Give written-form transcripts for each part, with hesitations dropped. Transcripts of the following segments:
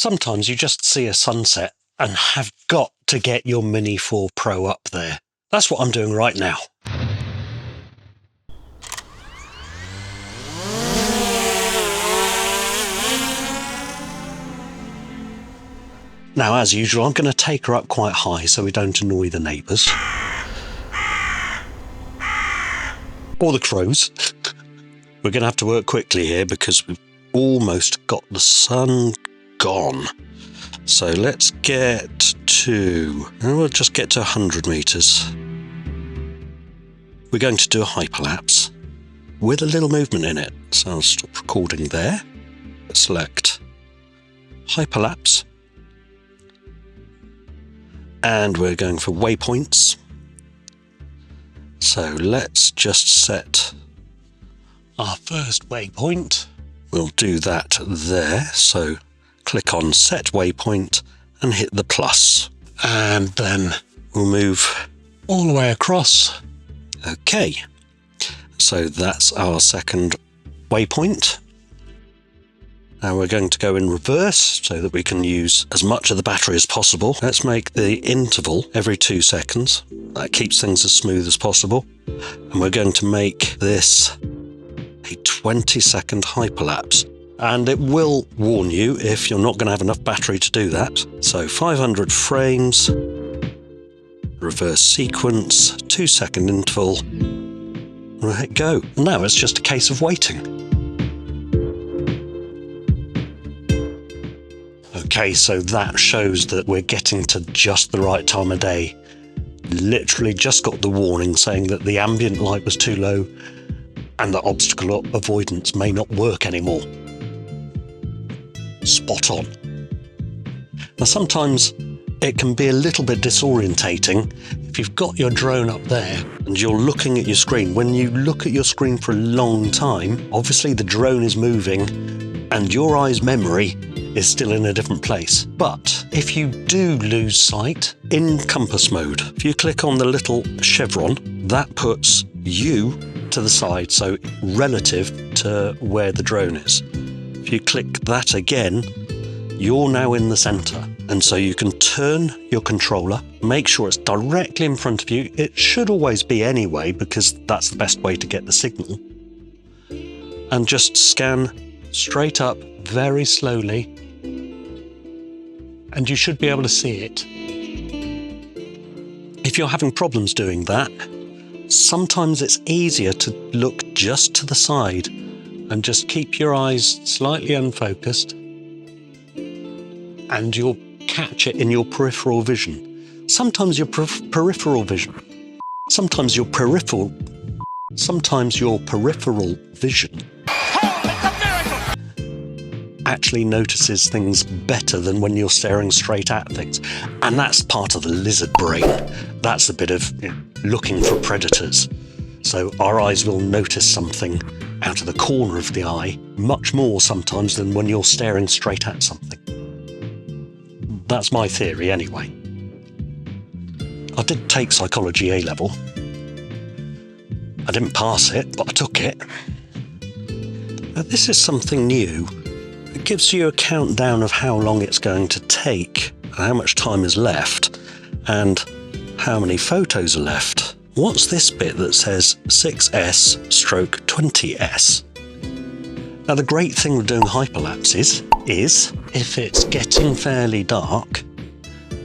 Sometimes you just see a sunset and have got to get your Mini 4 Pro up there. That's what I'm doing right now. Now, as usual, I'm going to take her up quite high so we don't annoy the neighbours. Or the crows. We're going to have to work quickly here because we've almost got the sun gone. So let's get to... we'll just get to 100 metres. We're going to do a hyperlapse with a little movement in it. So I'll stop recording there. Select hyperlapse. And we're going for waypoints. So let's just set our first waypoint. We'll do that there. So click on set waypoint and hit the plus. And then we'll move all the way across. Okay. So that's our second waypoint. Now we're going to go in reverse so that we can use as much of the battery as possible. Let's make the interval every 2 seconds. That keeps things as smooth as possible. And we're going to make this a 20-second hyperlapse. And it will warn you if you're not going to have enough battery to do that. So 500 frames, reverse sequence, 2-second interval. Let it go. Now it's just a case of waiting. Okay, so that shows that we're getting to just the right time of day. Literally just got the warning saying that the ambient light was too low and that obstacle avoidance may not work anymore. Spot on. Now sometimes it can be a little bit disorientating if you've got your drone up there and you're looking at your screen. When you look at your screen for a long time, obviously the drone is moving and your eye's memory is still in a different place. But if you do lose sight in compass mode, if you click on the little chevron, that puts you to the side, so relative to where the drone is. If you click that again, you're now in the center. And so you can turn your controller, make sure it's directly in front of you. It should always be anyway, because that's the best way to get the signal. And just scan straight up very slowly. And you should be able to see it. If you're having problems doing that, sometimes it's easier to look just to the side and just keep your eyes slightly unfocused and you'll catch it in your peripheral vision. Sometimes your peripheral vision actually notices things better than when you're staring straight at things. And that's part of the lizard brain. That's a bit of looking for predators. So our eyes will notice something out of the corner of the eye much more sometimes than when you're staring straight at something. That's my theory anyway. I did take psychology A-level. I didn't pass it, but I took it. Now, this is something new. It gives you a countdown of how long it's going to take, how much time is left, and how many photos are left. What's this bit that says 6S/20S? Now the great thing with doing hyperlapses is, if it's getting fairly dark,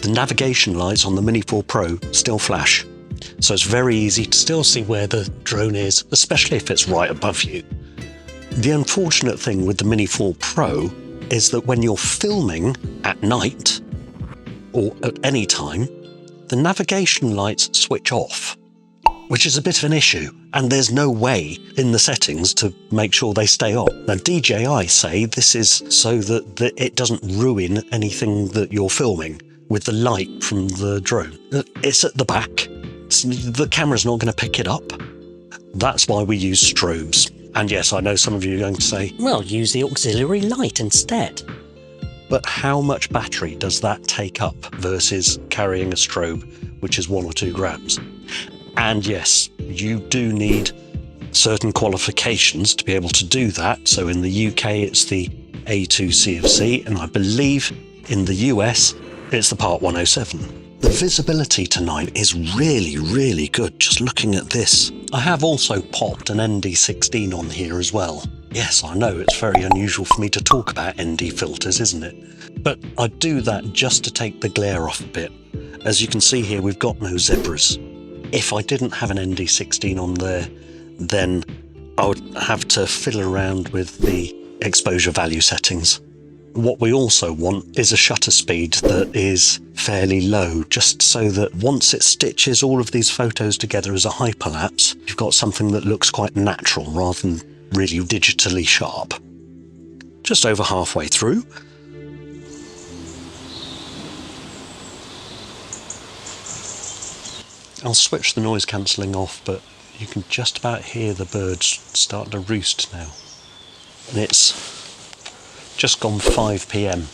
the navigation lights on the Mini 4 Pro still flash. So it's very easy to still see where the drone is, especially if it's right above you. The unfortunate thing with the Mini 4 Pro is that when you're filming at night, or at any time, the navigation lights switch off, which is a bit of an issue, and there's no way in the settings to make sure they stay on. Now DJI say this is so that it doesn't ruin anything that you're filming with the light from the drone. It's at the back, the camera's not going to pick it up. That's why we use strobes. And yes, I know some of you are going to say, well, use the auxiliary light instead. But how much battery does that take up versus carrying a strobe, which is 1 or 2 grams? And yes, you do need certain qualifications to be able to do that. So in the UK, it's the A2 CFC, and I believe In the US, it's the Part 107. The visibility tonight is really, really good just looking at this. I have also popped an ND16 on here as well. Yes, I know it's very unusual for me to talk about ND filters, isn't it? But I do that just to take the glare off a bit. As you can see here, we've got no zebras. If I didn't have an ND16 on there, then I would have to fiddle around with the exposure value settings. What we also want is a shutter speed that is fairly low, just so that once it stitches all of these photos together as a hyperlapse, you've got something that looks quite natural rather than really digitally sharp. Just over halfway through. I'll switch the noise cancelling off, but you can just about hear the birds start to roost now. And it's just gone 5 PM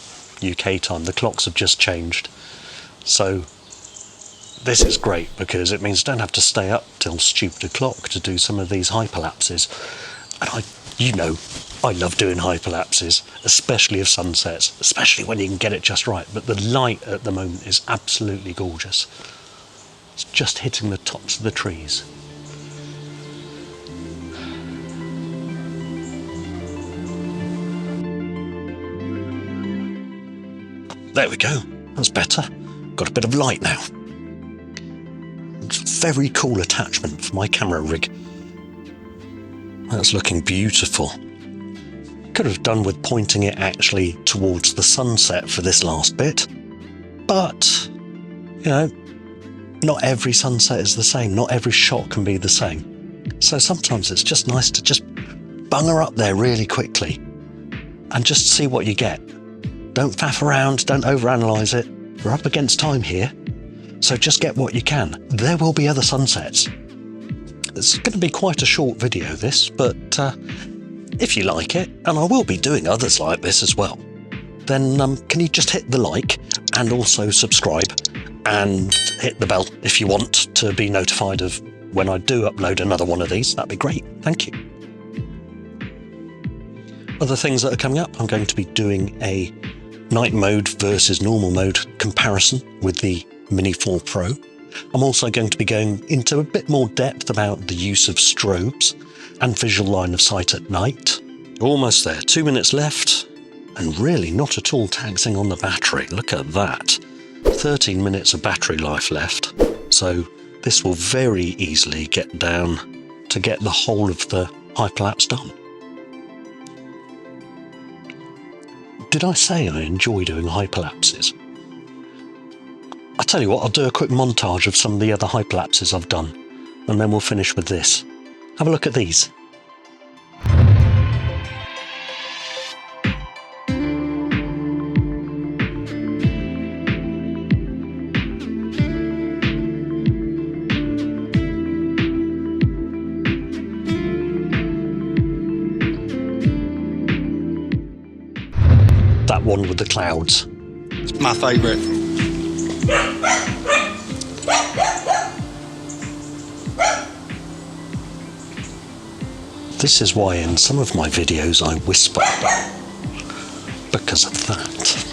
UK time. The clocks have just changed. So this is great because it means I don't have to stay up till stupid o'clock to do some of these hyperlapses. And I love doing hyperlapses, especially of sunsets, especially when you can get it just right. But the light at the moment is absolutely gorgeous. It's just hitting the tops of the trees. There we go, that's better. Got a bit of light now. It's a very cool attachment for my camera rig. That's looking beautiful. Could have done with pointing it actually towards the sunset for this last bit, but not every sunset is the same. Not every shot can be the same. So sometimes it's just nice to just bunger up there really quickly and just see what you get. Don't faff around, don't overanalyze it. We're up against time here, so just get what you can. There will be other sunsets. It's going to be quite a short video this, but if you like it, and I will be doing others like this as well, then can you just hit the like and also subscribe and hit the bell if you want to be notified of when I do upload another one of these. That'd be great, thank you. Other things that are coming up, I'm going to be doing a night mode versus normal mode comparison with the Mini 4 Pro. I'm also going to be going into a bit more depth about the use of strobes and visual line of sight at night. Almost there, 2 minutes left, and really not at all taxing on the battery. Look at that. 13 minutes of battery life left, so this will very easily get down to get the whole of the hyperlapse done. Did I say I enjoy doing hyperlapses? I'll tell you what, I'll do a quick montage of some of the other hyperlapses I've done, and then we'll finish with this. Have a look at these. That one with the clouds. It's my favourite. This is why in some of my videos I whisper, because of that.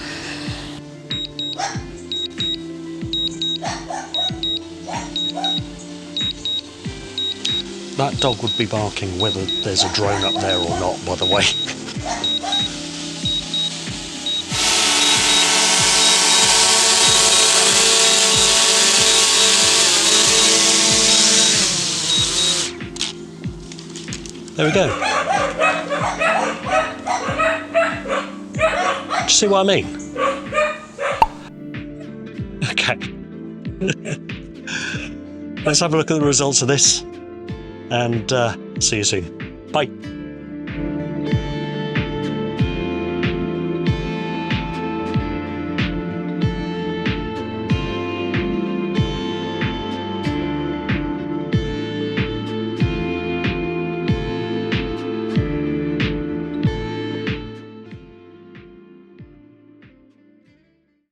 That dog would be barking whether there's a drone up there or not, by the way. There we go. Do you see what I mean? Okay. Let's have a look at the results of this and see you soon. Bye.